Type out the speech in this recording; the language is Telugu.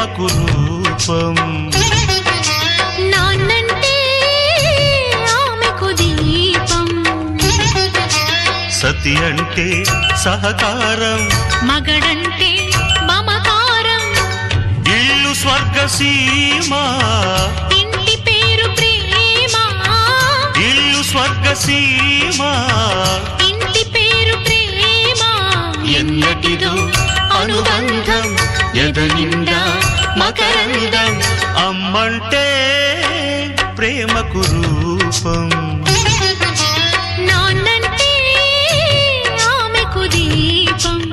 ప్రేమకు రూపం. నాన్నంటే ఆమెకు దీపం. సతి అంటే సహకారం, మగడంటే మమకారం. ఇల్లు స్వర్గసీమ, ఇంటి పేరు ప్రేమ. ఇల్లు స్వర్గసీమ, ఇంటి పేరు ప్రేమ. ఎన్నటిదో అనుబంధం, ఎదనిండా మకరందం. అమ్మంటే ప్రేమకు రూపం. నాన్నంటే ఆమెకు దీపం.